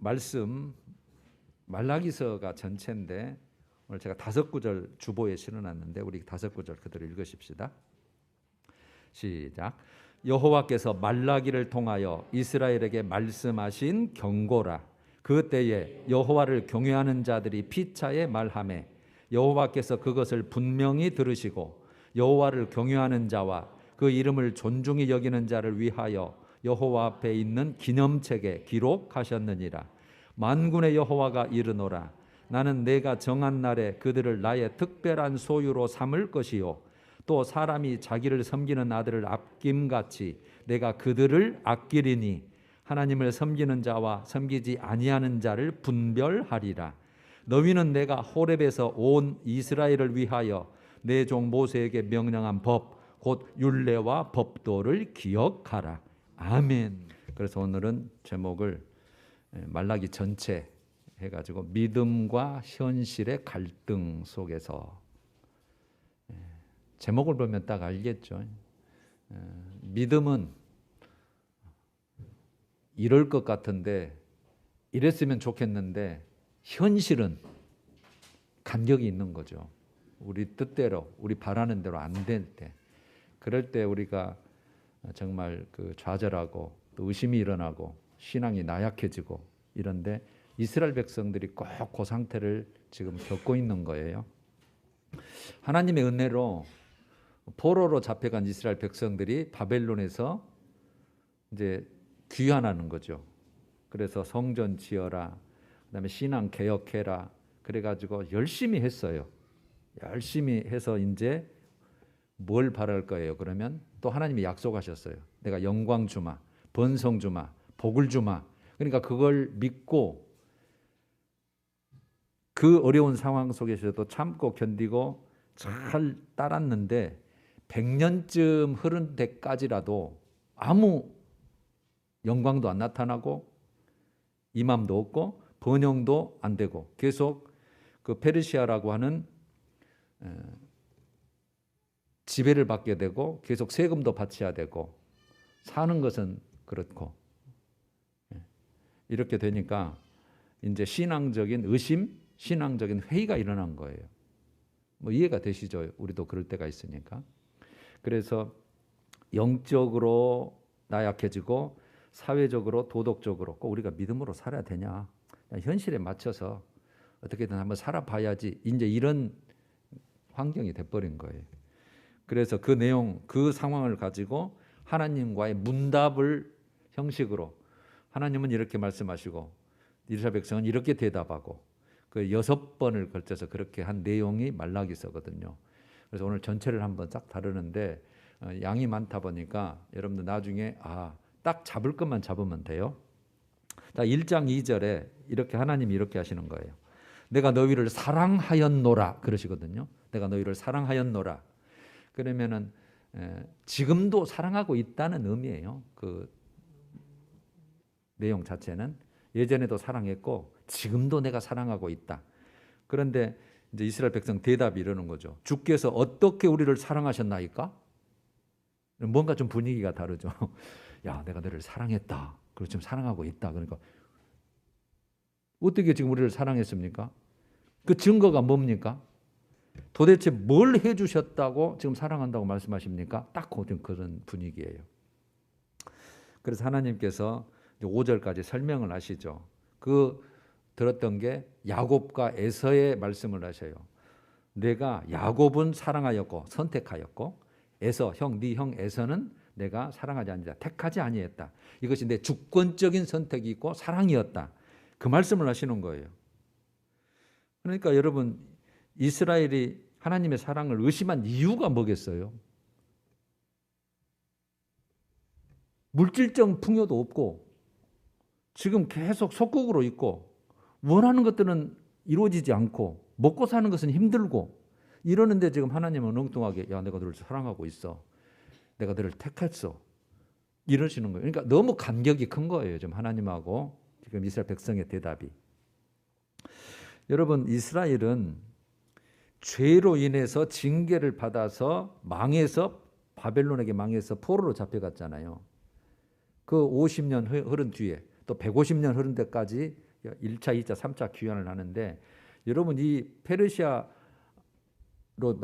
말씀 말라기서가 전체인데 오늘 제가 5구절 주보에 실어놨는데 우리 5구절 그대로 읽으십시다. 시작. 여호와께서 말라기를 통하여 이스라엘에게 말씀하신 경고라. 그 때에 여호와를 경외하는 자들이 피차에 말하매 여호와께서 그것을 분명히 들으시고 여호와를 경외하는 자와 그 이름을 존중히 여기는 자를 위하여 여호와 앞에 있는 기념책에 기록하셨느니라. 만군의 여호와가 이르노라. 나는 내가 정한 날에 그들을 나의 특별한 소유로 삼을 것이요 또 사람이 자기를 섬기는 아들을 아낌같이 내가 그들을 아끼리니 하나님을 섬기는 자와 섬기지 아니하는 자를 분별하리라. 너희는 내가 호렙에서 온 이스라엘을 위하여 내 종 모세에게 명령한 법 곧 율례와 법도를 기억하라. 아멘. 그래서 오늘은 제목을 말라기 전체 해가지고 믿음과 현실의 갈등 속에서, 제목을 보면 딱 알겠죠. 믿음은 이럴 것 같은데 이랬으면 좋겠는데 현실은 간격이 있는 거죠. 우리 뜻대로 우리 바라는 대로 안 될 때, 그럴 때 우리가 정말 좌절하고 또 의심이 일어나고 신앙이 나약해지고 이런데 이스라엘 백성들이 꼭 그 상태를 지금 겪고 있는 거예요. 하나님의 은혜로 포로로 잡혀간 이스라엘 백성들이 바벨론에서 이제 귀환하는 거죠. 그래서 성전 지어라, 그다음에 신앙 개혁해라, 그래가지고 열심히 했어요. 열심히 해서 이제 뭘 바랄 거예요? 그러면 또 하나님이 약속하셨어요. 내가 영광 주마, 번성 주마, 복을 주마. 그러니까 그걸 믿고 그 어려운 상황 속에서도 참고 견디고 잘 따랐는데 100년쯤 흐른 데까지라도 아무 영광도 안 나타나고 이맘도 없고 번영도 안 되고 계속 그 페르시아라고 하는 지배를 받게 되고 계속 세금도 바쳐야 되고 사는 것은 그렇고, 이렇게 되니까 이제 신앙적인 의심, 신앙적인 회의가 일어난 거예요. 뭐 이해가 되시죠? 우리도 그럴 때가 있으니까. 그래서 영적으로 나약해지고 사회적으로 도덕적으로 꼭 우리가 믿음으로 살아야 되냐, 현실에 맞춰서 어떻게든 한번 살아봐야지, 이제 이런 환경이 돼버린 거예요. 그래서 그 내용, 그 상황을 가지고 하나님과의 문답을 형식으로 하나님은 이렇게 말씀하시고 이스라엘 백성은 이렇게 대답하고, 그 6번을 걸쳐서 그렇게 한 내용이 말라기서거든요. 그래서 오늘 전체를 한번 싹 다루는데 양이 많다 보니까 여러분들 나중에 딱 잡을 것만 잡으면 돼요. 자, 1장 2절에 이렇게 하나님이 이렇게 하시는 거예요. 내가 너희를 사랑하였노라 그러시거든요. 내가 너희를 사랑하였노라. 그러면은 지금도 사랑하고 있다는 의미예요. 그 내용 자체는 예전에도 사랑했고 지금도 내가 사랑하고 있다. 그런데 이제 이스라엘 백성 대답이 이러는 거죠. 주께서 어떻게 우리를 사랑하셨나이까? 뭔가 좀 분위기가 다르죠. 야, 내가 너를 사랑했다. 그리고 지금 사랑하고 있다. 그러니까 어떻게 지금 우리를 사랑했습니까? 그 증거가 뭡니까? 도대체 뭘 해주셨다고 지금 사랑한다고 말씀하십니까? 딱 그런 분위기예요. 그래서 하나님께서 5절까지 설명을 하시죠. 그 들었던 게 야곱과 에서의 말씀을 하셔요. 내가 야곱은 사랑하였고 선택하였고 에서 네 형 에서는 내가 사랑하지 아니하다, 택하지 아니했다. 이것이 내 주권적인 선택이 있고 사랑이었다. 그 말씀을 하시는 거예요. 그러니까 여러분, 이스라엘이 하나님의 사랑을 의심한 이유가 뭐겠어요? 물질적 풍요도 없고 지금 계속 속국으로 있고 원하는 것들은 이루어지지 않고 먹고 사는 것은 힘들고 이러는데 지금 하나님은 엉뚱하게 야, 내가 너를 사랑하고 있어. 내가 너를 택했어. 이러시는 거예요. 그러니까 너무 간격이 큰 거예요. 지금 하나님하고 지금 이스라엘 백성의 대답이. 여러분, 이스라엘은 죄로 인해서 징계를 받아서 망해서 바벨론에게 망해서 포로로 잡혀갔잖아요. 그 50년 흐른 뒤에 또 150년 흐른 데까지 1차, 2차, 3차 귀환을 하는데 여러분 이 페르시아로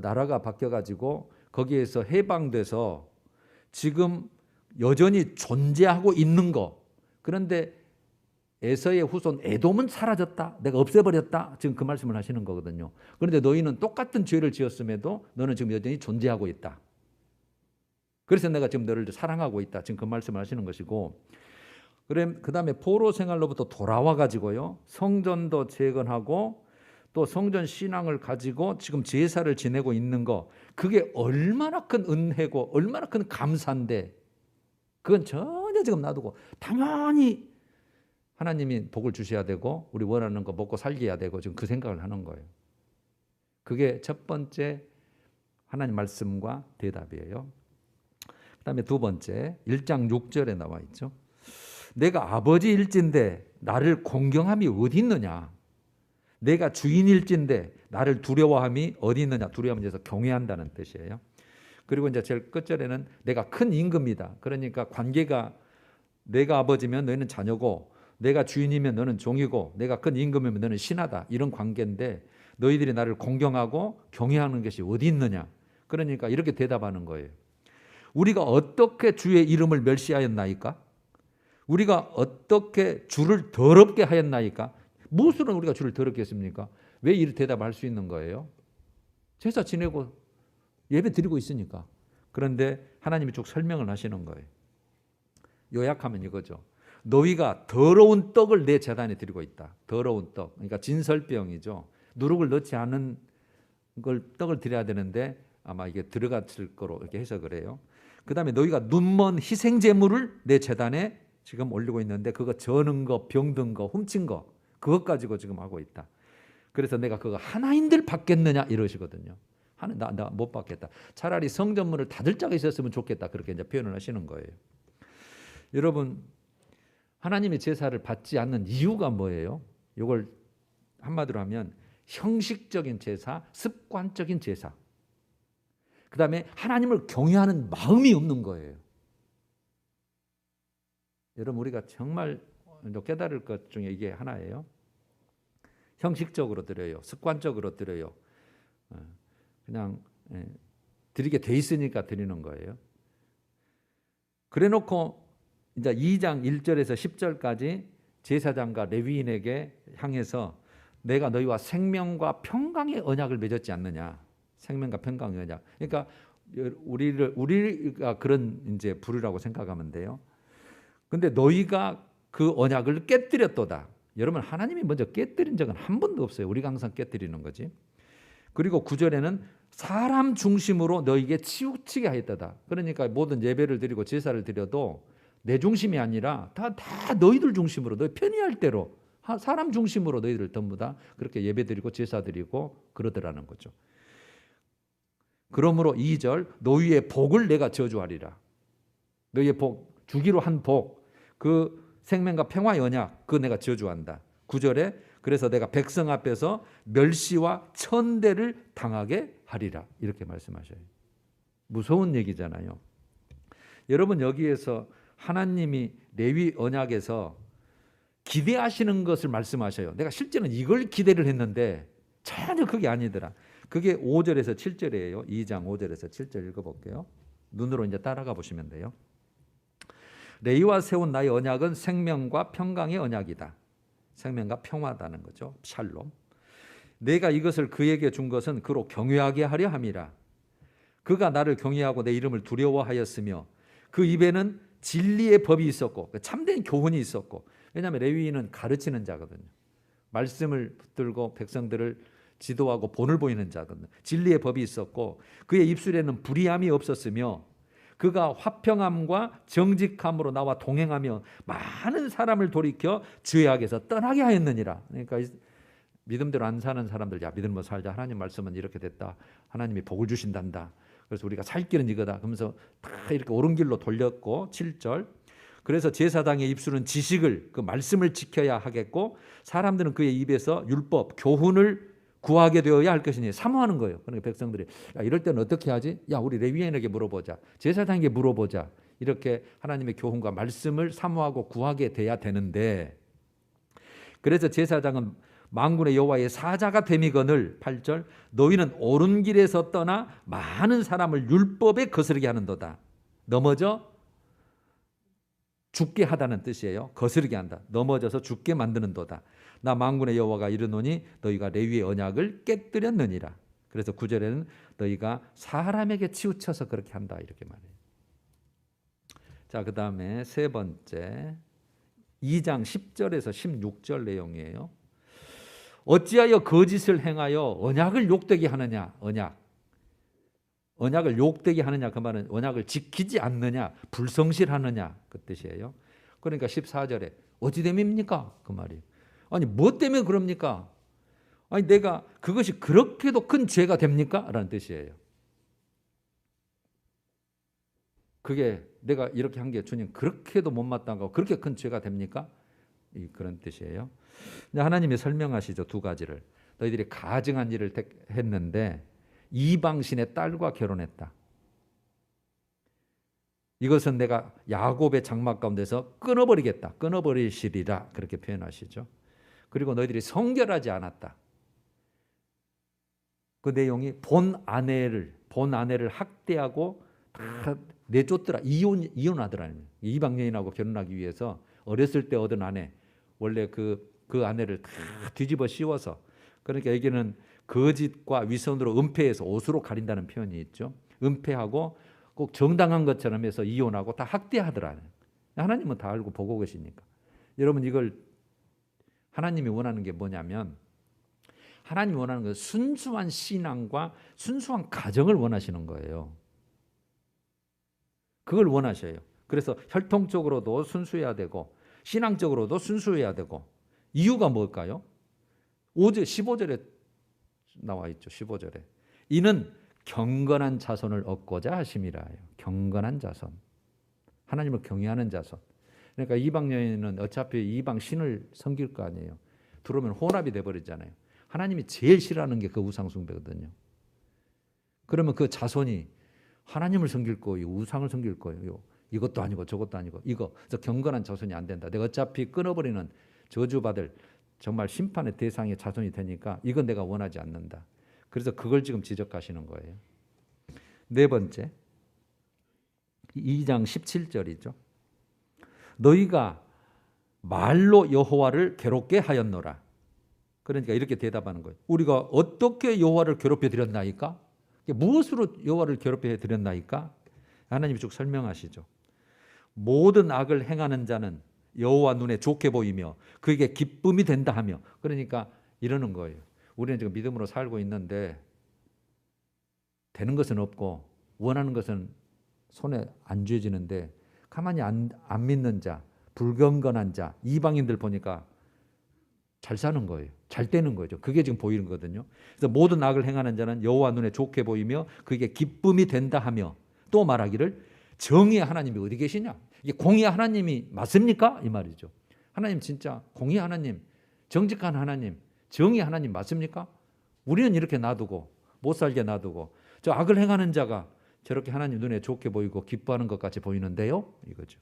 나라가 바뀌어가지고 거기에서 해방돼서 지금 여전히 존재하고 있는 거. 그런데 에서의 후손 에돔은 사라졌다. 내가 없애버렸다. 지금 그 말씀을 하시는 거거든요. 그런데 너희는 똑같은 죄를 지었음에도 너는 지금 여전히 존재하고 있다. 그래서 내가 지금 너를 사랑하고 있다. 지금 그 말씀을 하시는 것이고, 그 다음에 포로 생활로부터 돌아와 가지고요, 성전도 재건하고 또 성전 신앙을 가지고 지금 제사를 지내고 있는 거, 그게 얼마나 큰 은혜고 얼마나 큰 감사인데, 그건 전혀 지금 놔두고 당연히 하나님이 복을 주셔야 되고 우리 원하는 거 먹고 살게 해야 되고 지금 그 생각을 하는 거예요. 그게 첫 번째 하나님 말씀과 대답이에요. 그 다음에 두 번째 1장 6절에 나와 있죠. 내가 아버지일진데 나를 공경함이 어디 있느냐. 내가 주인일진데 나를 두려워함이 어디 있느냐. 두려워함은 이제 경외한다는 뜻이에요. 그리고 이제 제일 끝절에는 내가 큰 임금이다. 그러니까 관계가 내가 아버지면 너희는 자녀고, 내가 주인이면 너는 종이고, 내가 큰 임금이면 너는 신하다. 이런 관계인데 너희들이 나를 공경하고 경외하는 것이 어디 있느냐. 그러니까 이렇게 대답하는 거예요. 우리가 어떻게 주의 이름을 멸시하였나이까? 우리가 어떻게 주를 더럽게 하였나이까? 무엇으로 우리가 주를 더럽게 했습니까? 왜 이렇게 대답할 수 있는 거예요? 제사 지내고 예배 드리고 있으니까. 그런데 하나님이 쭉 설명을 하시는 거예요. 요약하면 이거죠. 너희가 더러운 떡을 내 제단에 드리고 있다. 더러운 떡. 그러니까 진설병이죠. 누룩을 넣지 않은 걸 떡을 드려야 되는데 아마 이게 들어갔을 거로 이렇게 해석을 해요. 그 다음에 너희가 눈먼 희생제물을 내 제단에 지금 올리고 있는데 그거 저는 거, 병든 거, 훔친 거, 그것 가지고 지금 하고 있다. 그래서 내가 그거 하나인들 받겠느냐 이러시거든요. 나 못 받겠다. 차라리 성전문을 닫을 자가 있었으면 좋겠다. 그렇게 이제 표현을 하시는 거예요. 여러분, 하나님의 제사를 받지 않는 이유가 뭐예요? 이걸 한마디로 하면 형식적인 제사, 습관적인 제사. 그 다음에 하나님을 경외하는 마음이 없는 거예요. 여러분, 우리가 정말 깨달을 것 중에 이게 하나예요. 형식적으로 드려요. 습관적으로 드려요. 그냥 드리게 돼 있으니까 드리는 거예요. 그래놓고 이제 2장 1절에서 10절까지 제사장과 레위인에게 향해서 내가 너희와 생명과 평강의 언약을 맺었지 않느냐. 생명과 평강의 언약. 그러니까 우리가 그런 이제 부르라고 생각하면 돼요. 근데 너희가 그 언약을 깨뜨렸도다. 여러분, 하나님이 먼저 깨뜨린 적은 한 번도 없어요. 우리가 항상 깨뜨리는 거지. 그리고 9절에는 사람 중심으로 너희에게 치우치게 하였다. 그러니까 모든 예배를 드리고 제사를 드려도 내 중심이 아니라 다 너희들 중심으로, 너희 편의할 대로 사람 중심으로 너희들 전부 다 그렇게 예배 드리고 제사 드리고 그러더라는 거죠. 그러므로 2절 너희의 복을 내가 저주하리라. 너희의 복, 주기로 한 복, 그 생명과 평화의 언약, 그거 내가 저주한다. 9절에 그래서 내가 백성 앞에서 멸시와 천대를 당하게 하리라. 이렇게 말씀하셔요. 무서운 얘기잖아요. 여러분, 여기에서 하나님이 레위 언약에서 기대하시는 것을 말씀하셔요. 내가 실제는 이걸 기대를 했는데 전혀 그게 아니더라. 그게 5절에서 7절이에요. 2장 5절에서 7절 읽어볼게요. 눈으로 이제 따라가 보시면 돼요. 레위와 세운 나의 언약은 생명과 평강의 언약이다. 생명과 평화다는 거죠. 샬롬. 내가 이것을 그에게 준 것은 그로 경외하게 하려 함이라. 그가 나를 경외하고 내 이름을 두려워하였으며 그 입에는 진리의 법이 있었고 참된 교훈이 있었고, 왜냐하면 레위인은 가르치는 자거든요. 말씀을 붙들고 백성들을 지도하고 본을 보이는 자거든요. 진리의 법이 있었고 그의 입술에는 불의함이 없었으며 그가 화평함과 정직함으로 나와 동행하며 많은 사람을 돌이켜 죄악에서 떠나게 하였느니라. 그러니까 믿음대로 안 사는 사람들, 야 믿음으로 살자. 하나님 말씀은 이렇게 됐다. 하나님이 복을 주신단다. 그래서 우리가 살 길은 이거다. 그러면서 다 이렇게 옳은 길로 돌렸고 7절. 그래서 제사장의 입술은 지식을, 그 말씀을 지켜야 하겠고 사람들은 그의 입에서 율법, 교훈을 구하게 되어야 할 것이니 사모하는 거예요. 그러니까 백성들이 야, 이럴 때는 어떻게 하지? 야, 우리 레위인에게 물어보자. 제사장에게 물어보자. 이렇게 하나님의 교훈과 말씀을 사모하고 구하게 돼야 되는데, 그래서 제사장은 만군의 여호와의 사자가 됨이거늘 8절 너희는 옳은 길에서 떠나 많은 사람을 율법에 거스르게 하는도다. 넘어져 죽게 하다는 뜻이에요. 거스르게 한다. 넘어져서 죽게 만드는도다. 나 만군의 여호와가 이르노니 너희가 레위의 언약을 깨뜨렸느니라. 그래서 9절에는 너희가 사람에게 치우쳐서 그렇게 한다 이렇게 말해요. 자, 그 다음에 세 번째 2장 10절에서 16절 내용이에요. 어찌하여 거짓을 행하여 언약을 욕되게 하느냐. 언약을 욕되게 하느냐. 그 말은 언약을 지키지 않느냐. 불성실하느냐 그 뜻이에요. 그러니까 14절에 어찌 됨입니까? 그 말이에요. 아니 뭐 때문에 그럽니까? 아니 내가 그것이 그렇게도 큰 죄가 됩니까? 라는 뜻이에요. 그게 내가 이렇게 한 게 주님 그렇게도 못마땅하고 그렇게 큰 죄가 됩니까? 그런 뜻이에요. 하나님이 설명하시죠. 두 가지를. 너희들이 가증한 일을 했는데 이방신의 딸과 결혼했다. 이것은 내가 야곱의 장막 가운데서 끊어버리겠다. 끊어버리시리라 그렇게 표현하시죠. 그리고 너희들이 성결하지 않았다. 그 내용이 본 아내를 학대하고 다 내쫓더라. 이혼하더라. 이방 여인하고 결혼하기 위해서 어렸을 때 얻은 아내, 원래 그 아내를 다 뒤집어 씌워서, 그러니까 여기는 거짓과 위선으로 은폐해서 옷으로 가린다는 표현이 있죠. 은폐하고 꼭 정당한 것처럼 해서 이혼하고 다 학대하더라. 하나님은 다 알고 보고 계시니까. 여러분 이걸 하나님이 원하는 게 뭐냐면, 하나님이 원하는 건 순수한 신앙과 순수한 가정을 원하시는 거예요. 그걸 원하셔요. 그래서 혈통적으로도 순수해야 되고 신앙적으로도 순수해야 되고. 이유가 뭘까요? 15절에 나와 있죠. 15절에 이는 경건한 자손을 얻고자 하심이라. 경건한 자손, 하나님을 경외하는 자손. 그러니까 이방 여인은 어차피 이방 신을 섬길 거 아니에요. 들어오면 혼합이 돼버리잖아요. 하나님이 제일 싫어하는 게 그 우상 숭배거든요. 그러면 그 자손이 하나님을 섬길 거예요, 우상을 섬길 거예요. 이것도 아니고 저것도 아니고 이거. 그래서 경건한 자손이 안 된다. 내가 어차피 끊어버리는 저주받을 정말 심판의 대상의 자손이 되니까 이건 내가 원하지 않는다. 그래서 그걸 지금 지적하시는 거예요. 네 번째 2장 17절이죠. 너희가 말로 여호와를 괴롭게 하였노라. 그러니까 이렇게 대답하는 거예요. 우리가 어떻게 여호와를 괴롭혀 드렸나이까? 무엇으로 여호와를 괴롭혀 드렸나이까? 하나님이 쭉 설명하시죠. 모든 악을 행하는 자는 여호와 눈에 좋게 보이며 그에게 기쁨이 된다 하며. 그러니까 이러는 거예요. 우리는 지금 믿음으로 살고 있는데 되는 것은 없고 원하는 것은 손에 안 쥐어지는데 가만히 안 믿는 자, 불경건한 자, 이방인들 보니까 잘 사는 거예요. 잘 되는 거죠. 그게 지금 보이는 거거든요. 그래서 모든 악을 행하는 자는 여호와 눈에 좋게 보이며 그게 기쁨이 된다 하며, 또 말하기를 정의의 하나님이 어디 계시냐? 이게 공의의 하나님이 맞습니까? 이 말이죠. 하나님 진짜 공의의 하나님, 정직한 하나님, 정의의 하나님 맞습니까? 우리는 이렇게 놔두고 못 살게 놔두고 저 악을 행하는 자가 저렇게 하나님 눈에 좋게 보이고 기뻐하는 것 같이 보이는데요? 이거죠.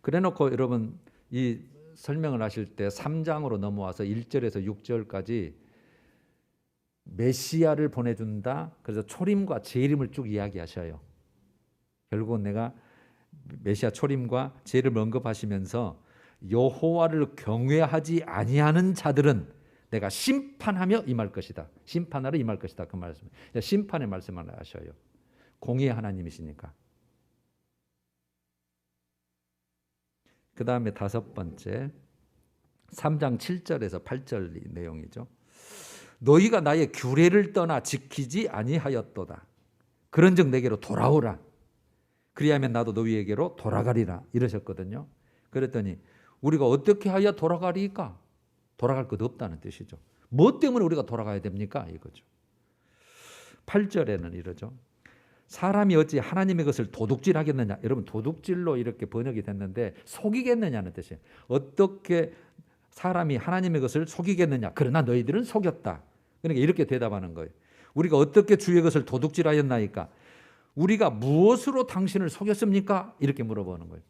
그래놓고 여러분 이 설명을 하실 때 3장으로 넘어와서 1절에서 6절까지 메시아를 보내준다. 그래서 초림과 재림을 쭉 이야기하셔요. 결국은 내가 메시아 초림과 재림을 언급하시면서 여호와를 경외하지 아니하는 자들은 내가 심판하며 임할 것이다. 심판하러 임할 것이다. 그 말씀. 심판의 말씀을 하셔요. 공의의 하나님이시니까. 그 다음에 다섯 번째 3장 7절에서 8절 내용이죠. 너희가 나의 규례를 떠나 지키지 아니하였도다. 그런즉 내게로 돌아오라. 그리하면 나도 너희에게로 돌아가리라. 이러셨거든요. 그랬더니 우리가 어떻게 하여 돌아가리까? 돌아갈 것 없다는 뜻이죠. 뭐 때문에 우리가 돌아가야 됩니까? 이거죠. 8절에는 이러죠. 사람이 어찌 하나님의 것을 도둑질하겠느냐. 여러분 도둑질로 이렇게 번역이 됐는데 속이겠느냐는 뜻이에요. 어떻게 사람이 하나님의 것을 속이겠느냐. 그러나 너희들은 속였다. 그러니까 이렇게 대답하는 거예요. 우리가 어떻게 주의 것을 도둑질하였나이까? 우리가 무엇으로 당신을 속였습니까? 이렇게 물어보는 거예요.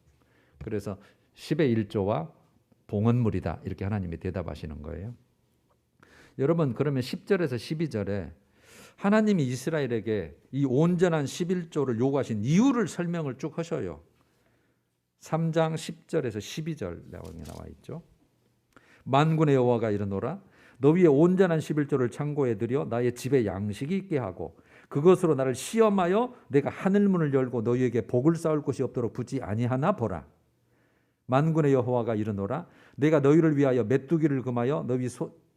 그래서 10의 1조와 봉헌물이다. 이렇게 하나님이 대답하시는 거예요. 여러분 그러면 10절에서 12절에 하나님이 이스라엘에게 이 온전한 11조를 요구하신 이유를 설명을 쭉 하셔요. 3장 10절에서 12절 나와 있죠. 만군의 여호와가 이르노라 너 위에 온전한 11조를 창고에 들여 나의 집에 양식이 있게 하고 그것으로 나를 시험하여 내가 하늘문을 열고 너희에게 복을 쌓을 곳이 없도록 부지 아니하나 보라. 만군의 여호와가 이르노라 내가 너희를 위하여 메뚜기를 금하여 너희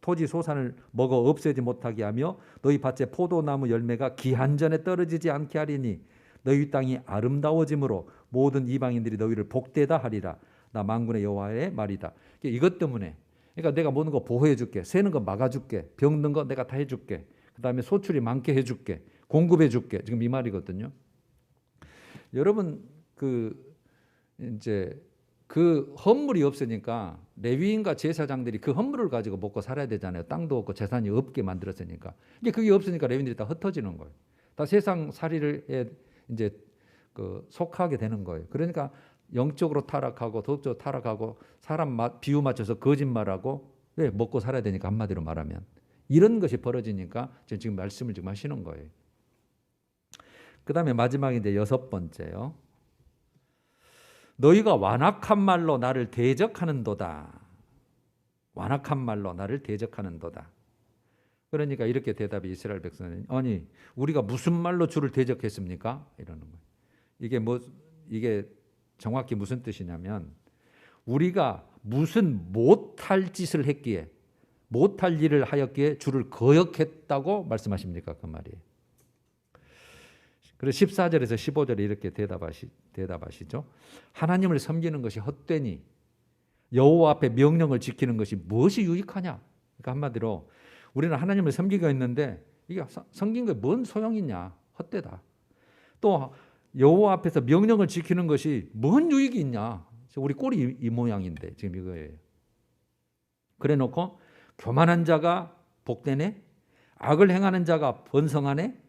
토지 소산을 먹어 없애지 못하게 하며 너희 밭에 포도나무 열매가 기한 전에 떨어지지 않게 하리니 너희 땅이 아름다워짐으로 모든 이방인들이 너희를 복되다 하리라. 나 만군의 여호와의 말이다. 이것 때문에 그러니까 내가 모든 거 보호해 줄게. 새는 거 막아 줄게. 병든 거 내가 다 해 줄게. 그다음에 소출이 많게 해 줄게. 공급해 줄게. 지금 이 말이거든요. 여러분 이제 그 헌물이 없으니까 레위인과 제사장들이 그 헌물을 가지고 먹고 살아야 되잖아요. 땅도 없고 재산이 없게 만들었으니까. 이게 그게 없으니까 레위인들이 다 흩어지는 거예요. 다 세상 살이에 이제 속하게 되는 거예요. 그러니까 영적으로 타락하고 도덕적으로 타락하고 사람 비유 맞춰서 거짓말하고 왜 먹고 살아야 되니까 한마디로 말하면 이런 것이 벌어지니까 지금 말씀을 지금 하시는 거예요. 그다음에 마지막인데 6번째요. 너희가 완악한 말로 나를 대적하는도다. 완악한 말로 나를 대적하는도다. 그러니까 이렇게 대답이 이스라엘 백성은 아니 우리가 무슨 말로 주를 대적했습니까? 이러는 거예요. 이게 정확히 무슨 뜻이냐면 우리가 무슨 못할 짓을 했기에 못할 일을 하였기에 주를 거역했다고 말씀하십니까? 그 말이에요. 그래서 14절에서 15절에 이렇게 대답하시죠. 하나님을 섬기는 것이 헛되니 여호와 앞에 명령을 지키는 것이 무엇이 유익하냐? 그러니까 한마디로 우리는 하나님을 섬기고 있는데 이게 섬긴 게 뭔 소용이 있냐? 헛되다. 또 여호와 앞에서 명령을 지키는 것이 뭔 유익이 있냐? 우리 꼴이 이 모양인데 지금 이거예요. 그래놓고 교만한 자가 복되네, 악을 행하는 자가 번성하네,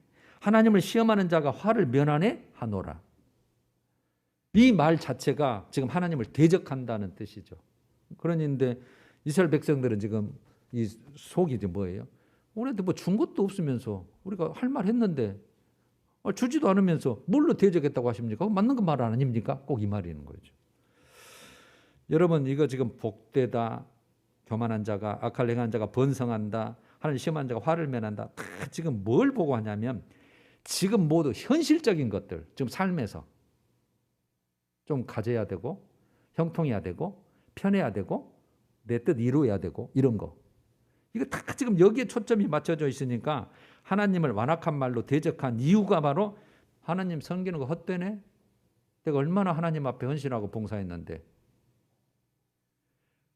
하나님을 시험하는 자가 화를 면하네 하노라. 이 말 자체가 지금 하나님을 대적한다는 뜻이죠. 그런데 이스라엘 백성들은 지금 이 속이 뭐예요? 우리한테 뭐 준 것도 없으면서 우리가 할 말 했는데 주지도 않으면서 뭘로 대적했다고 하십니까? 맞는 거 말 아닙니까? 꼭 이 말이 있는 거죠. 여러분 이거 지금 복되다, 교만한 자가 악할 행한 자가 번성한다, 하나님 시험한 자가 화를 면한다. 다 지금 뭘 보고 하냐면 지금 모두 현실적인 것들 지금 삶에서 좀 가져야 되고 형통해야 되고 편해야 되고 내 뜻 이루어야 되고 이런 거 이거 다 지금 여기에 초점이 맞춰져 있으니까 하나님을 완악한 말로 대적한 이유가 바로 하나님 섬기는 거 헛되네. 내가 얼마나 하나님 앞에 헌신하고 봉사했는데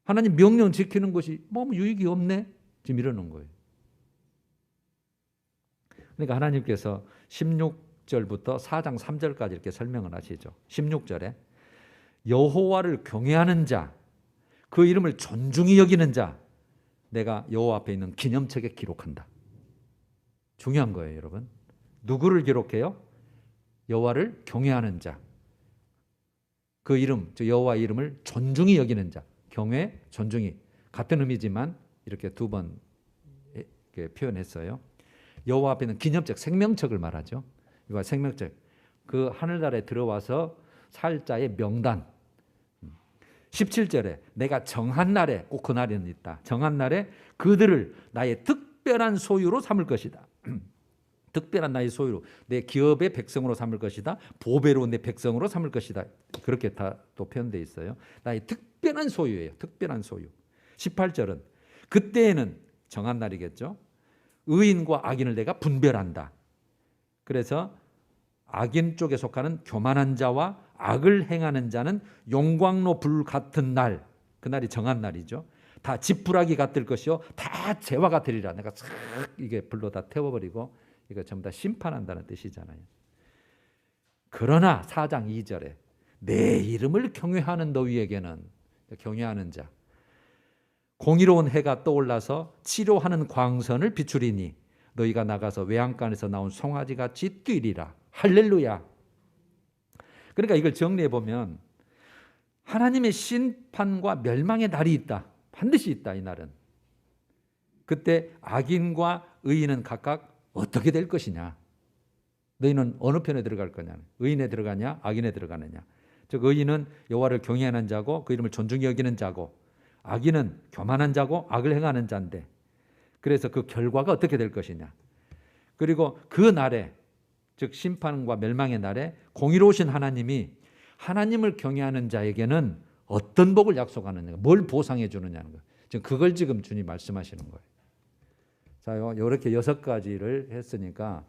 하나님 명령 지키는 것이 뭐 유익이 없네. 지금 이러는 거예요. 그러니까 하나님께서 16절부터 4장 3절까지 이렇게 설명을 하시죠. 16절에 여호와를 경외하는 자, 그 이름을 존중히 여기는 자, 내가 여호와 앞에 있는 기념책에 기록한다. 중요한 거예요, 여러분. 누구를 기록해요? 여호와를 경외하는 자. 그 이름, 저 여호와의 이름을 존중히 여기는 자. 경외, 존중히 같은 의미지만 이렇게 두 번 표현했어요. 여호와 앞에는 기념책, 생명책을 말하죠. 이거 생명책. 그 하늘나라에 들어와서 살 자의 명단. 17절에 내가 정한 날에 꼭 그 날에는 있다. 정한 날에 그들을 나의 특별한 소유로 삼을 것이다. 특별한 나의 소유로 내 기업의 백성으로 삼을 것이다. 보배로운 내 백성으로 삼을 것이다. 그렇게 다 또 표현되어 있어요. 나의 특별한 소유예요. 특별한 소유. 18절은 그때에는 정한 날이겠죠. 의인과 악인을 내가 분별한다. 그래서 악인 쪽에 속하는 교만한 자와 악을 행하는 자는 용광로 불 같은 날, 그날이 정한 날이죠. 다 지푸라기 같을 것이요 다 재와 같으리라. 내가 싹 이게 불로 다 태워버리고 이거 전부 다 심판한다는 뜻이잖아요. 그러나 4장 2절에 내 이름을 경외하는 너희에게는, 경외하는 자, 공의로운 해가 떠올라서 치료하는 광선을 비추리니 너희가 나가서 외양간에서 나온 송아지같이 뛰리라. 할렐루야. 그러니까 이걸 정리해 보면 하나님의 심판과 멸망의 날이 있다. 반드시 있다. 이 날은. 그때 악인과 의인은 각각 어떻게 될 것이냐. 너희는 어느 편에 들어갈 거냐. 의인에 들어가냐 악인에 들어가느냐. 즉 의인은 여호와를 경외하는 자고 그 이름을 존중히 여기는 자고, 악인은 교만한 자고 악을 행하는 자인데, 그래서 그 결과가 어떻게 될 것이냐. 그리고 그 날에, 즉 심판과 멸망의 날에 공의로우신 하나님이 하나님을 경외하는 자에게는 어떤 복을 약속하느냐, 뭘 보상해 주느냐는 거예요. 지금 그걸 지금 주님 말씀하시는 거예요. 자, 이렇게 6가지를 했으니까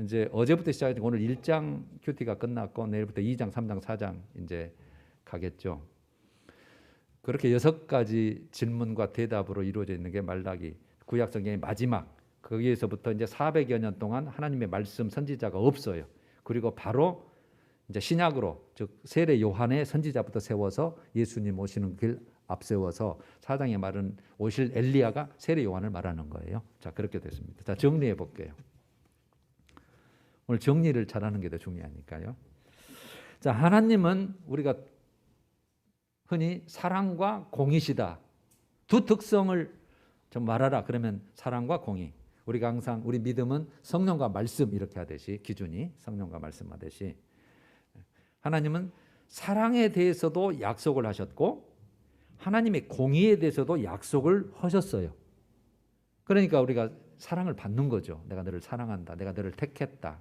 이제 어제부터 시작해서 오늘 1장 큐티가 끝났고 내일부터 2장, 3장, 4장 이제 가겠죠. 그렇게 6가지 질문과 대답으로 이루어져 있는 게 말라기 구약 성경의 마지막, 거기에서부터 이제 400여 년 동안 하나님의 말씀 선지자가 없어요. 그리고 바로 이제 신약으로, 즉 세례 요한의 선지자부터 세워서 예수님 오시는 길 앞세워서 4장에 말은 오실 엘리야가 세례 요한을 말하는 거예요. 자, 그렇게 됐습니다. 자, 정리해 볼게요. 오늘 정리를 잘하는 게 더 중요하니까요. 자, 하나님은 우리가 흔히 사랑과 공의시다. 두 특성을 좀 말하라 그러면 사랑과 공의. 우리가 항상 우리 믿음은 성령과 말씀 이렇게 하듯이, 기준이 성령과 말씀 하듯이, 하나님은 사랑에 대해서도 약속을 하셨고 하나님의 공의에 대해서도 약속을 하셨어요. 그러니까 우리가 사랑을 받는 거죠. 내가 너를 사랑한다. 내가 너를 택했다.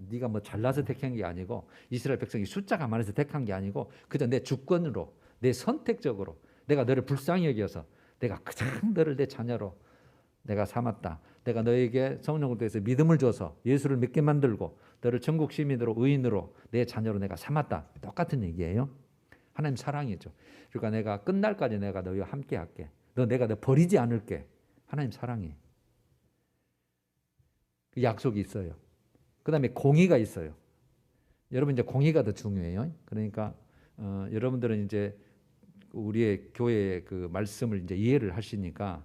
네가 뭐 잘나서 택한 게 아니고, 이스라엘 백성이 숫자가 많아서 택한 게 아니고, 그저 내 주권으로, 내 선택적으로 내가 너를 불쌍히 여겨서 내가 그냥 너를 내 자녀로 내가 삼았다. 내가 너에게 성령을 통해서 믿음을 줘서 예수를 믿게 만들고 너를 천국 시민으로, 의인으로, 내 자녀로 내가 삼았다. 똑같은 얘기예요. 하나님 사랑이죠. 그러니까 내가 끝날까지 내가 너희와 함께 할게. 내가 너 버리지 않을게. 하나님 사랑이. 그 약속이 있어요. 그 다음에 공의가 있어요. 여러분 이제 공의가 더 중요해요. 그러니까 여러분들은 이제 우리의 교회의 그 말씀을 이제 이해를 하시니까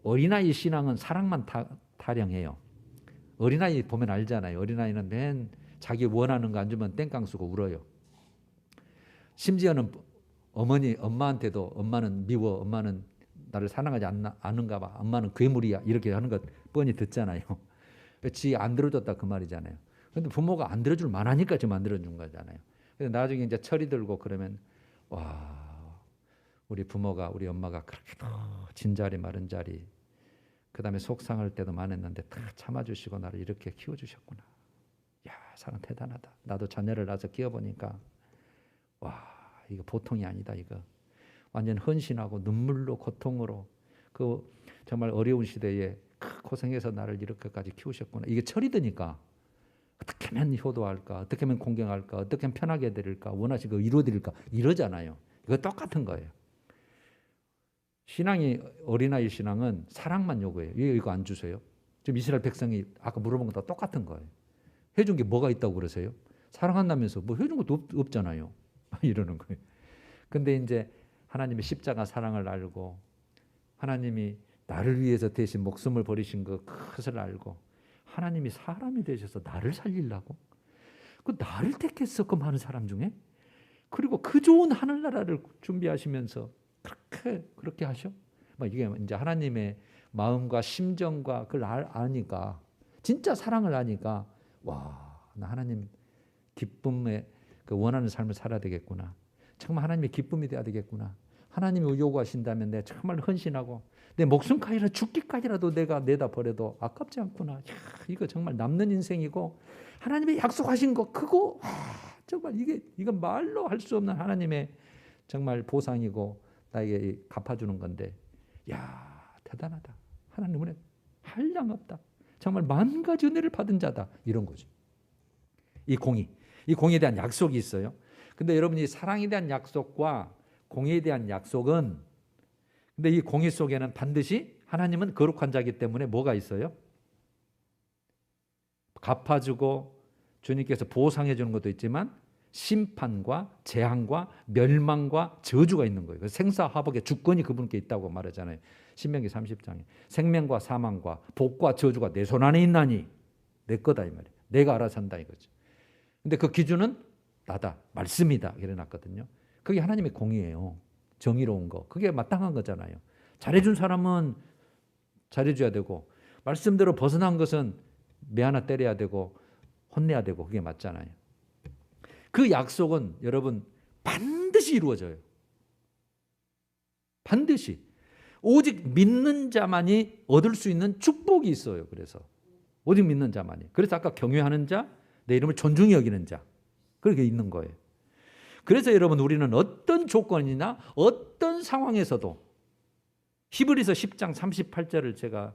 어린아이 신앙은 사랑만 타령해요. 어린아이 보면 알잖아요. 어린아이는 맨 자기 원하는 거 안 주면 땡깡 쓰고 울어요. 심지어는 엄마한테도 엄마는 미워, 엄마는 나를 사랑하지 않는가 봐, 엄마는 괴물이야, 이렇게 하는 것 뻔히 듣잖아요. 지 안 들어줬다 그 말이잖아요. 근데 부모가 안 들어줄 만하니까 지금 안 들어준 거잖아요. 근데 나중에 이제 철이 들고 그러면 와, 우리 부모가, 우리 엄마가 그렇게 진자리 마른자리, 그 다음에 속상할 때도 많았는데 다 참아주시고 나를 이렇게 키워주셨구나. 야, 사람 대단하다. 나도 자녀를 낳아서 키워보니까 와, 이거 보통이 아니다. 이거 완전 헌신하고 눈물로 고통으로 그 정말 어려운 시대에 고생해서 나를 이렇게까지 키우셨구나. 이게 철이 드니까 어떻게 하면 효도할까, 어떻게 하면 공경할까, 어떻게 하면 편하게 드릴까, 원하신 거 이루어드릴까, 이러잖아요. 이거 똑같은 거예요. 신앙이, 어린아이 신앙은 사랑만 요구해요. 왜 이거 안 주세요? 지금 이스라엘 백성이 아까 물어본 거 다 똑같은 거예요. 해준 게 뭐가 있다고 그러세요? 사랑한다면서 뭐 해준 것도 없잖아요. 이러는 거예요. 근데 이제 하나님의 십자가 사랑을 알고 하나님이 나를 위해서 대신 목숨을 버리신 그것을 알고 하나님이 사람이 되셔서 나를 살리려고 그 나를 택했어 그 많은 사람 중에, 그리고 그 좋은 하늘나라를 준비하시면서 그렇게 하셔. 이게 이제 하나님의 마음과 심정과 그걸 아니까, 진짜 사랑을 아니까 와, 나 하나님 기쁨에 그 원하는 삶을 살아야 되겠구나. 정말 하나님의 기쁨이 돼야 되겠구나. 하나님이 요구하신다면 내가 정말 헌신하고 내 목숨까지 아니라 죽기까지라도 내가 내다 버려도 아깝지 않구나. 야, 이거 정말 남는 인생이고 하나님의 약속하신 거 그거 정말 이건 말로 할 수 없는 하나님의 정말 보상이고 나에게 갚아주는 건데, 야, 대단하다. 하나님 은혜 한량 없다. 정말 만 가지 은혜를 받은 자다. 이런 거죠. 이 공의에 대한 약속이 있어요. 근데 여러분이 사랑에 대한 약속과 공의에 대한 약속은, 근데 이 공의 속에는 반드시 하나님은 거룩한 자이기 때문에 뭐가 있어요? 갚아주고 주님께서 보상해 주는 것도 있지만 심판과 재앙과 멸망과 저주가 있는 거예요. 생사화복의 주권이 그분께 있다고 말하잖아요. 신명기 30장에 생명과 사망과 복과 저주가 내 손 안에 있나니 내 거다 이 말이에요. 내가 알아서 한다 이거죠. 근데 그 기준은 나다. 말씀이다. 이래 놨거든요. 그게 하나님의 공의예요. 정의로운 거. 그게 마땅한 거잖아요. 잘해준 사람은 잘해줘야 되고 말씀대로 벗어난 것은 매 하나 때려야 되고 혼내야 되고 그게 맞잖아요. 그 약속은 여러분 반드시 이루어져요. 반드시. 오직 믿는 자만이 얻을 수 있는 축복이 있어요. 그래서 오직 믿는 자만이. 그래서 아까 경외하는 자, 내 이름을 존중히 여기는 자. 그렇게 있는 거예요. 그래서 여러분 우리는 어떤 조건이나 어떤 상황에서도 히브리서 10장 38절을 제가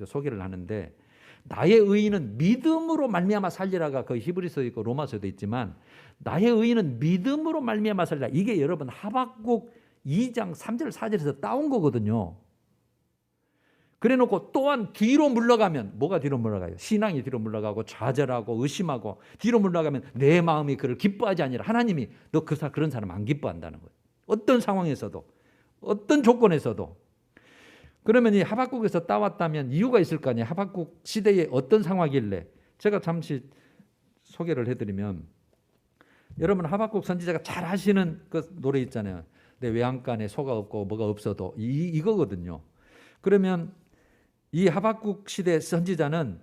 소개를 하는데 나의 의인은 믿음으로 말미암아 살리라가 거의 히브리서도 있고 로마서도 있지만 나의 의인은 믿음으로 말미암아 살리라. 이게 여러분 하박국 2장 3절 4절에서 따온 거거든요. 그래놓고 또한 뒤로 물러가면 뭐가 뒤로 물러가요? 신앙이 뒤로 물러가고 좌절하고 의심하고 뒤로 물러가면 내 마음이 그를 기뻐하지 아니라 하나님이 너 그런 사람 안 기뻐한다는 거예요. 어떤 상황에서도 어떤 조건에서도. 그러면 이 하박국에서 따왔다면 이유가 있을 거 아니에요. 하박국 시대에 어떤 상황이길래. 제가 잠시 소개를 해드리면 여러분 하박국 선지자가 잘 하시는 그 노래 있잖아요. 내 외양간에 소가 없고 뭐가 없어도 이거거든요. 그러면 이 하박국 시대 선지자는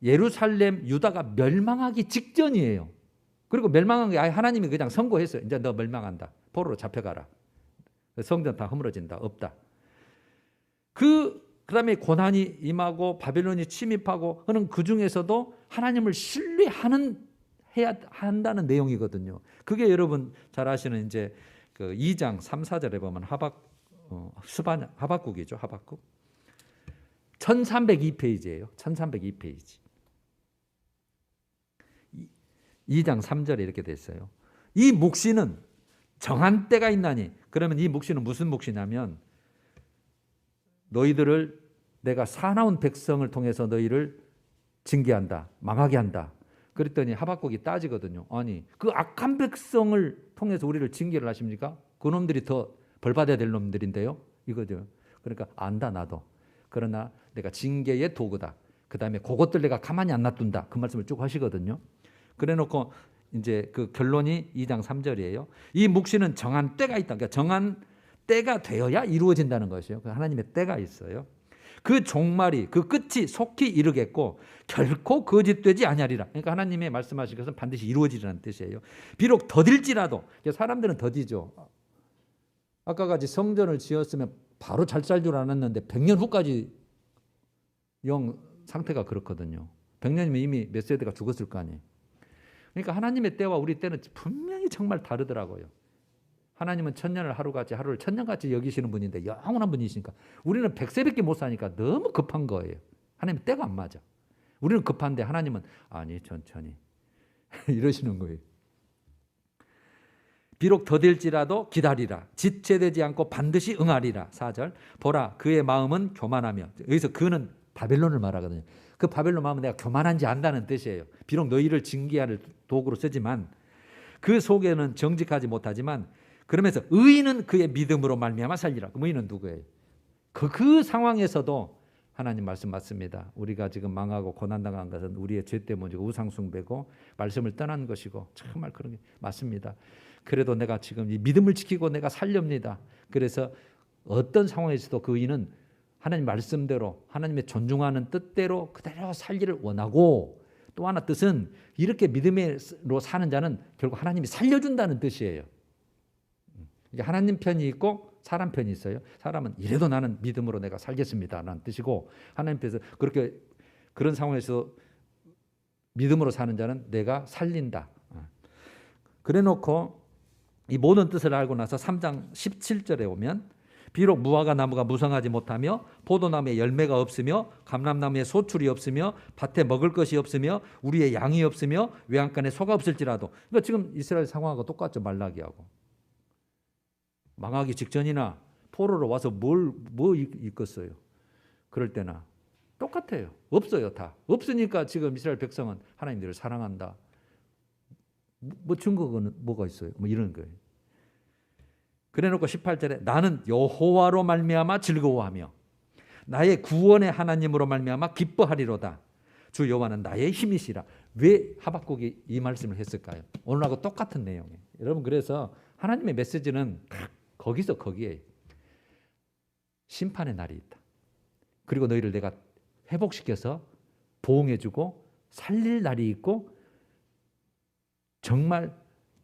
예루살렘 유다가 멸망하기 직전이에요. 그리고 멸망한 게 하나님이 그냥 선고했어요. 이제 너 멸망한다. 포로로 잡혀가라. 성전 다 허물어진다. 없다. 그다음에 고난이 임하고 바벨론이 침입하고 하는 그 중에서도 하나님을 해야 한다는 내용이거든요. 그게 여러분 잘 아시는 이제 그 2장 3, 4절에 보면 하박국이죠. 하박국. 1302페이지예요. 1302페이지. 2장 3절에 이렇게 돼 있어요. 이 묵시는 정한 때가 있나니. 그러면 이 묵시는 무슨 묵시냐면 너희들을 내가 사나운 백성을 통해서 너희를 징계한다. 망하게 한다. 그랬더니 하박국이 따지거든요. 아니 그 악한 백성을 통해서 우리를 징계를 하십니까? 그놈들이 더 벌받아야 될 놈들인데요. 이거죠. 그러니까 안다 나도. 그러나 내가 징계의 도구다. 그 다음에 그것들 내가 가만히 안 놔둔다. 그 말씀을 쭉 하시거든요. 그래놓고 이제 그 결론이 2장 3절이에요. 이 묵시는 정한 때가 있다. 그러니까 정한 때가 되어야 이루어진다는 것이에요. 하나님의 때가 있어요. 그 종말이 그 끝이 속히 이르겠고 결코 거짓되지 아니하리라. 그러니까 하나님의 말씀하신 것은 반드시 이루어지라는 뜻이에요. 비록 더딜지라도. 사람들은 더디죠. 아까 같이 성전을 지었으면 바로 잘 살 줄 알았는데 100년 후까지 영 상태가 그렇거든요. 100년이면 이미 몇 세대가 죽었을 거 아니에요. 그러니까 하나님의 때와 우리 때는 분명히 정말 다르더라고요. 하나님은 1000년을 하루같이 하루를 1000년같이 여기시는 분인데 영원한 분이시니까 우리는 100세밖에 못 사니까 너무 급한 거예요. 하나님 때가 안 맞아. 우리는 급한데 하나님은 아니 천천히 이러시는 거예요. 비록 더딜지라도 기다리라. 지체되지 않고 반드시 응하리라. 4절. 보라 그의 마음은 교만하며. 여기서 그는 바벨론을 말하거든요. 그 바벨론 마음은 내가 교만한지 안다는 뜻이에요. 비록 너희를 징계할 도구로 쓰지만 그 속에는 정직하지 못하지만 그러면서 의인은 그의 믿음으로 말미암아 살리라. 그럼 의인은 누구예요? 그 상황에서도 하나님 말씀 맞습니다. 우리가 지금 망하고 고난당한 것은 우리의 죄 때문이고 우상숭배고 말씀을 떠난 것이고 정말 그런 게 맞습니다. 그래도 내가 지금 이 믿음을 지키고 내가 살렵니다. 그래서 어떤 상황에서도 그 의인은 하나님 말씀대로 하나님의 존중하는 뜻대로 그대로 살기를 원하고 또 하나 뜻은 이렇게 믿음으로 사는 자는 결국 하나님이 살려준다는 뜻이에요. 하나님 편이 있고 사람 편이 있어요. 사람은 이래도 나는 믿음으로 내가 살겠습니다 라는 뜻이고 하나님께서 그런 상황에서 믿음으로 사는 자는 내가 살린다. 그래놓고 이 모든 뜻을 알고 나서 3장 17절에 오면 비록 무화과 나무가 무성하지 못하며 포도나무에 열매가 없으며 감람나무에 소출이 없으며 밭에 먹을 것이 없으며 우리의 양이 없으며 외양간에 소가 없을지라도. 그러니까 지금 이스라엘 상황하고 똑같죠. 말라기하고. 망하기 직전이나 포로로 와서 뭐 있겠어요. 그럴 때나 똑같아요. 없어요. 다. 없으니까 지금 이스라엘 백성은 하나님들을 사랑한다. 뭐 증거는 뭐가 있어요. 뭐 이런 거예요. 그래놓고 18절에 나는 여호와로 말미암아 즐거워하며 나의 구원의 하나님으로 말미암아 기뻐하리로다. 주 여호와는 나의 힘이시라. 왜 하박국이 이 말씀을 했을까요? 오늘하고 똑같은 내용이에요. 여러분, 그래서 하나님의 메시지는 딱 거기서 거기에요. 심판의 날이 있다. 그리고 너희를 내가 회복시켜서 보응해주고 살릴 날이 있고 정말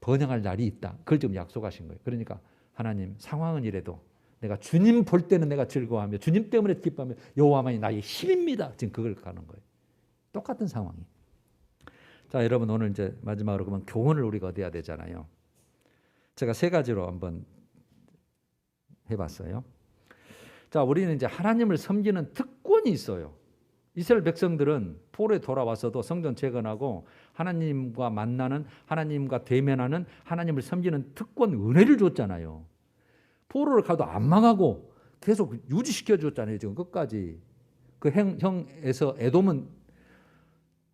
번영할 날이 있다. 그걸 지금 약속하신 거예요. 그러니까 하나님, 상황은 이래도 내가 주님 볼 때는 내가 즐거워하며 주님 때문에 기뻐하며 여호와만이 나의 힘입니다. 지금 그걸 가는 거예요. 똑같은 상황이. 자, 여러분, 오늘 이제 마지막으로 그러면 교훈을 우리가 얻어야 되잖아요. 제가 세 가지로 한번 해봤어요. 자, 우리는 이제 하나님을 섬기는 특권이 있어요. 이스라엘 백성들은 포로에 돌아와서도 성전 재건하고 하나님과 만나는, 하나님과 대면하는, 하나님을 섬기는 특권, 은혜를 줬잖아요. 포로를 가도 안 망하고 계속 유지시켜 줬잖아요. 지금 끝까지. 그 형에서 에돔은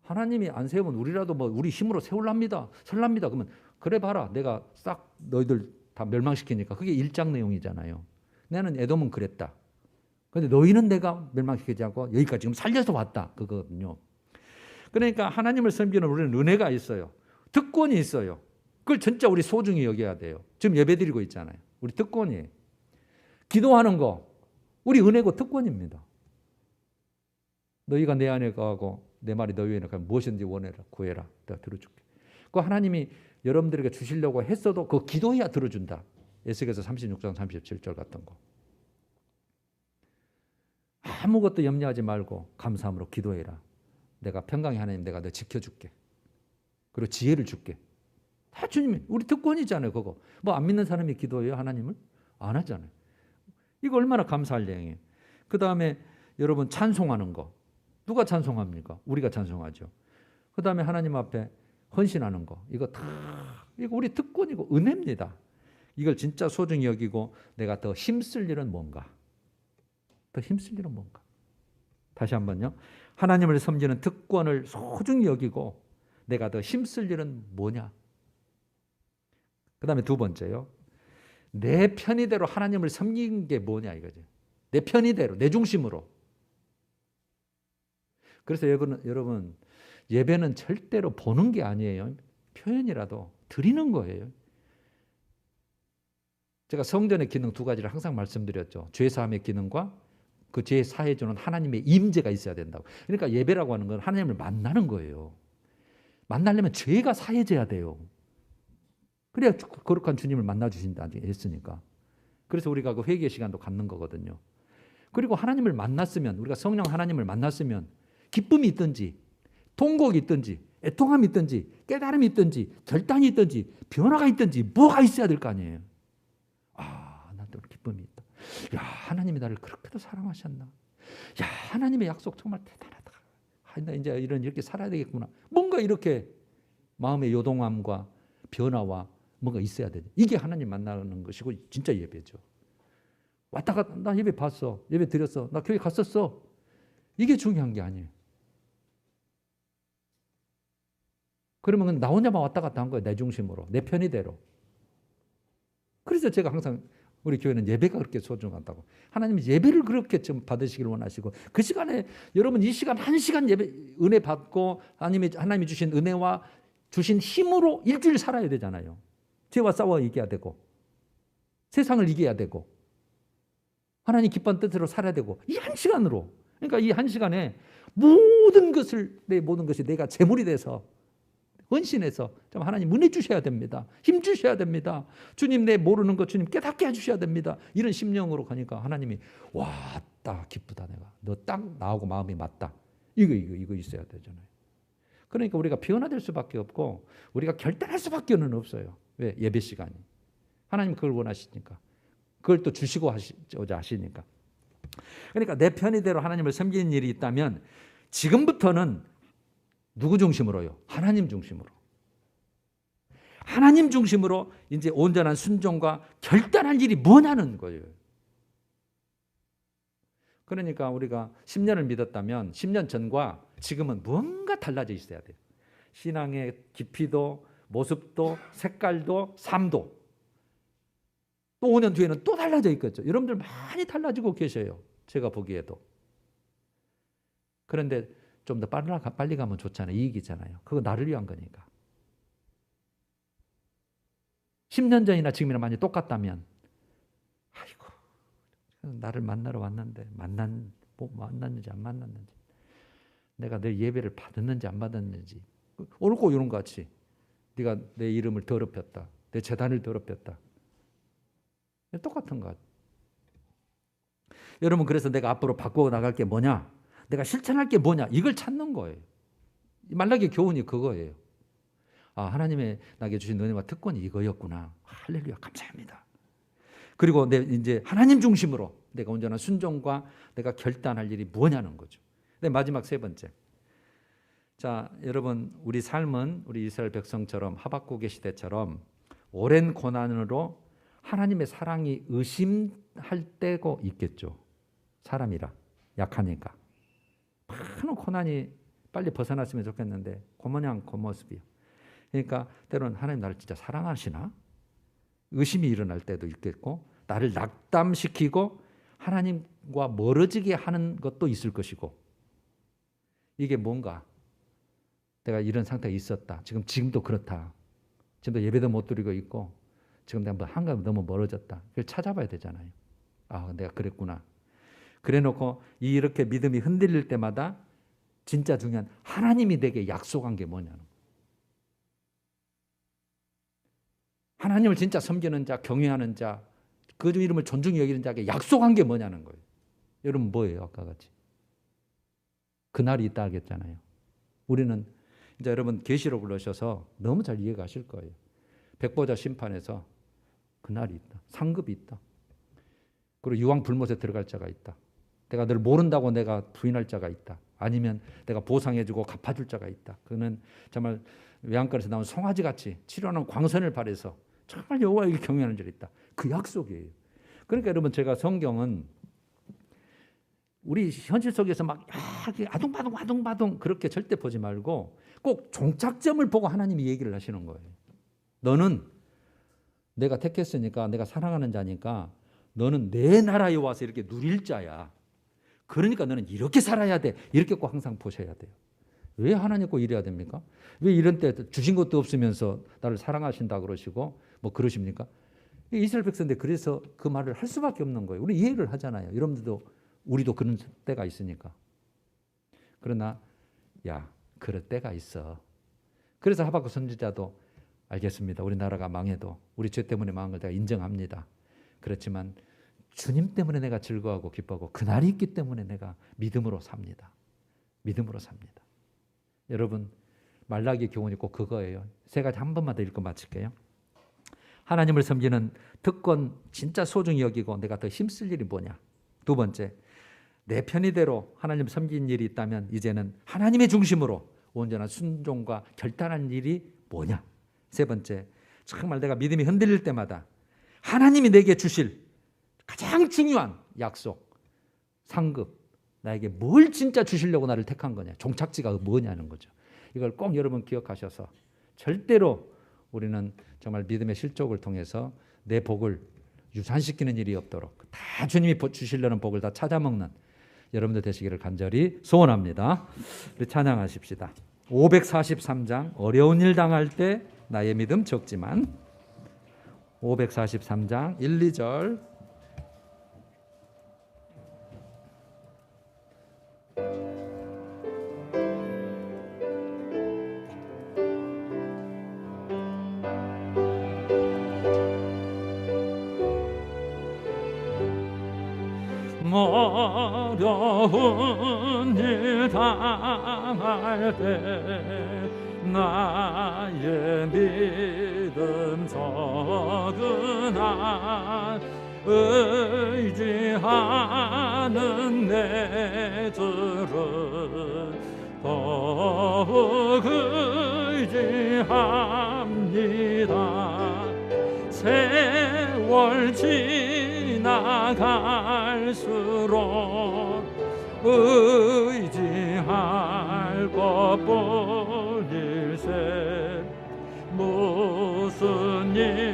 하나님이 안 세우면 우리라도 뭐 우리 힘으로 세울랍니다. 설랍니다. 그러면 그래 봐라. 내가 싹 너희들 다 멸망시키니까. 그게 1장 내용이잖아요. 나는 에돔은 그랬다. 그런데 너희는 내가 멸망시키지 않고 여기까지 지금 살려서 왔다. 그거거든요. 그러니까 하나님을 섬기는 우리는 은혜가 있어요. 특권이 있어요. 그걸 진짜 우리 소중히 여겨야 돼요. 지금 예배드리고 있잖아요. 우리 특권이에요. 기도하는 거 우리 은혜고 특권입니다. 너희가 내 안에 거하고 내 말이 너희 안에 거하면 무엇인지 원해라 구해라 내가 들어줄게. 그 하나님이 여러분들에게 주시려고 했어도 그 기도해야 들어준다. 에스겔서 36장 37절 같은 거. 아무것도 염려하지 말고 감사함으로 기도해라. 내가 평강의 하나님, 내가 너 지켜줄게. 그리고 지혜를 줄게. 다 주님이 우리 특권이잖아요. 그거 뭐 안 믿는 사람이 기도해요 하나님을? 안 하잖아요. 이거 얼마나 감사할 내용이에요. 그 다음에 여러분, 찬송하는 거 누가 찬송합니까? 우리가 찬송하죠. 그 다음에 하나님 앞에 헌신하는 거 이거 우리 특권이고 은혜입니다. 이걸 진짜 소중히 여기고 내가 더 힘쓸 일은 뭔가? 더 힘쓸 일은 뭔가? 다시 한번요. 하나님을 섬기는 특권을 소중히 여기고 내가 더 힘쓸 일은 뭐냐? 그 다음에 두 번째요. 내 편의대로 하나님을 섬기는 게 뭐냐 이거죠. 내 편의대로, 내 중심으로. 그래서 여러분 예배는 절대로 보는 게 아니에요. 표현이라도 드리는 거예요. 제가 성전의 기능 두 가지를 항상 말씀드렸죠. 죄사함의 기능과 그 죄 사해 주는 하나님의 임재가 있어야 된다고. 그러니까 예배라고 하는 건 하나님을 만나는 거예요. 만나려면 죄가 사해져야 돼요. 그래야 거룩한 주님을 만나 주신다 했으니까. 그래서 우리가 그 회개 시간도 갖는 거거든요. 그리고 하나님을 만났으면, 우리가 성령 하나님을 만났으면 기쁨이 있든지 통곡이 있든지 애통함이 있든지 깨달음이 있든지 결단이 있든지 변화가 있든지 뭐가 있어야 될 거 아니에요. 아, 나도 기쁨이 있다. 야, 하나님이 나를 그렇게도 사랑하셨나. 야, 하나님의 약속 정말 대단하다. 아, 나 이제 이렇게 살아야 되겠구나. 뭔가 이렇게 마음의 요동함과 변화와 뭔가 있어야 되죠. 이게 하나님 만나는 것이고 진짜 예배죠. 왔다 갔다 나 예배 봤어. 예배 드렸어. 나 교회 갔었어. 이게 중요한 게 아니에요. 그러면 나 혼자만 왔다 갔다 한 거예요. 내 중심으로. 내 편의대로. 그래서 제가 항상 우리 교회는 예배가 그렇게 소중하다고. 하나님이 예배를 그렇게 좀 받으시길 원하시고 그 시간에 여러분 이 시간 한 시간 예배 은혜 받고 하나님이 주신 은혜와 주신 힘으로 일주일 살아야 되잖아요. 죄와 싸워 이겨야 되고 세상을 이겨야 되고 하나님 기뻐하는 뜻으로 살아야 되고 이 한 시간으로. 그러니까 이 한 시간에 모든 것을 내 모든 것이 내가 제물이 돼서 헌신해서 좀 하나님 은혜 주셔야 됩니다. 힘 주셔야 됩니다. 주님 내 모르는 것 주님 깨닫게 해주셔야 됩니다. 이런 심령으로 가니까 하나님이 왔다 기쁘다 내가 너 딱 나하고 마음이 맞다. 이거 있어야 되잖아요. 그러니까 우리가 변화될 수밖에 없고 우리가 결단할 수밖에 없어요. 왜? 예배 시간이. 하나님 그걸 원하시니까. 그걸 또 주시고 하시니까. 그러니까 내 편의대로 하나님을 섬기는 일이 있다면 지금부터는 누구 중심으로요? 하나님 중심으로. 하나님 중심으로 이제 온전한 순종과 결단할 일이 뭐냐는 거예요. 그러니까 우리가 10년을 믿었다면 10년 전과 지금은 뭔가 달라져 있어야 돼요. 신앙의 깊이도 모습도 색깔도 삶도. 또 5년 뒤에는 또 달라져 있겠죠. 여러분들 많이 달라지고 계셔요. 제가 보기에도. 그런데 좀 더 빨리 가면 좋잖아요. 이익이잖아요. 그거 나를 위한 거니까. 10년 전이나 지금이나 많이 똑같다면 아이고 나를 만나러 왔는데 만났는지 안 만났는지, 내가 내 예배를 받았는지 안 받았는지, 오늘 꼭 이런 것 같이 네가 내 이름을 더럽혔다, 내 제단을 더럽혔다, 똑같은 것 같아. 여러분, 그래서 내가 앞으로 바꾸어 나갈 게 뭐냐, 내가 실천할 게 뭐냐, 이걸 찾는 거예요. 말라기 교훈이 그거예요. 아, 하나님의 나에게 주신 은혜와 특권이 이거였구나. 할렐루야, 감사합니다. 그리고 이제 하나님 중심으로 내가 온전한 순종과 내가 결단할 일이 뭐냐는 거죠. 네, 마지막 세 번째. 자, 여러분, 우리 삶은 우리 이스라엘 백성처럼 하박국의 시대처럼 오랜 고난으로 하나님의 사랑이 의심할 때고 있겠죠. 사람이라 약하니까. 많은 고난이 빨리 벗어났으면 좋겠는데 그 모습이요. 그러니까 때로는 하나님 나를 진짜 사랑하시나? 의심이 일어날 때도 있겠고, 나를 낙담시키고 하나님과 멀어지게 하는 것도 있을 것이고, 이게 뭔가 내가 이런 상태가 있었다, 지금도 그렇다, 지금도 예배도 못 드리고 있고 지금 내가 한가운데 너무 멀어졌다, 그걸 찾아봐야 되잖아요. 아, 내가 그랬구나. 그래 놓고 이렇게 믿음이 흔들릴 때마다 진짜 중요한 하나님이 내게 약속한 게 뭐냐는 거예요. 하나님을 진짜 섬기는 자, 경외하는 자, 그 이름을 존중히 여기는 자에게 약속한 게 뭐냐는 거예요. 여러분 뭐예요? 아까 같이 그날이 있다 하겠잖아요. 우리는 이제 여러분 계시록을 넣으셔서 너무 잘 이해가 하실 거예요. 백보자 심판에서 그날이 있다, 상급이 있다, 그리고 유황 불못에 들어갈 자가 있다, 내가 널 모른다고 내가 부인할 자가 있다, 아니면 내가 보상해주고 갚아줄 자가 있다. 그는 정말 외양간에서 나온 송아지같이 치료하는 광선을 발해서 정말 여호와에게 경외하는 자가 있다. 그 약속이에요. 그러니까 여러분, 제가 성경은 우리 현실 속에서 막 아둥바둥 그렇게 절대 보지 말고 꼭 종착점을 보고 하나님이 얘기를 하시는 거예요. 너는 내가 택했으니까, 내가 사랑하는 자니까 너는 내 나라에 와서 이렇게 누릴 자야. 그러니까 너는 이렇게 살아야 돼. 이렇게 꼭 항상 보셔야 돼요. 왜 하나님 꼭 이래야 됩니까? 왜 이런 때 주신 것도 없으면서 나를 사랑하신다 그러시고 뭐 그러십니까? 이스라엘 백성인데 그래서 그 말을 할 수밖에 없는 거예요. 우리 이해를 하잖아요. 여러분들도 우리도 그런 때가 있으니까. 그러나 야, 그럴 때가 있어. 그래서 하박국 선지자도 알겠습니다. 우리나라가 망해도 우리 죄 때문에 망한 걸 내가 인정합니다. 그렇지만 주님 때문에 내가 즐거워하고 기뻐하고 그날이 있기 때문에 내가 믿음으로 삽니다. 믿음으로 삽니다. 여러분, 말라기 교훈이 꼭 그거예요. 세 가지 한 번만 더 읽고 마칠게요. 하나님을 섬기는 특권 진짜 소중히 여기고 내가 더 힘쓸 일이 뭐냐. 두 번째, 내 편의대로 하나님 섬긴 일이 있다면 이제는 하나님의 중심으로 온전한 순종과 결단한 일이 뭐냐. 세 번째, 정말 내가 믿음이 흔들릴 때마다 하나님이 내게 주실 가장 중요한 약속, 상급, 나에게 뭘 진짜 주시려고 나를 택한 거냐, 종착지가 뭐냐는 거죠. 이걸 꼭 여러분 기억하셔서 절대로 우리는 정말 믿음의 실족을 통해서 내 복을 유산시키는 일이 없도록 다 주님이 주시려는 복을 다 찾아먹는 여러분들 되시기를 간절히 소원합니다. 우리 찬양하십시다. 543장 어려운 일 당할 때 나의 믿음 적지만, 543장 1, 2절. 어려운 일 당할 때 나의 믿음 적으나 의지하는 내 주를 더욱 의지합니다. 세월 지나갈수록 의지할 것뿐일세. 무슨 일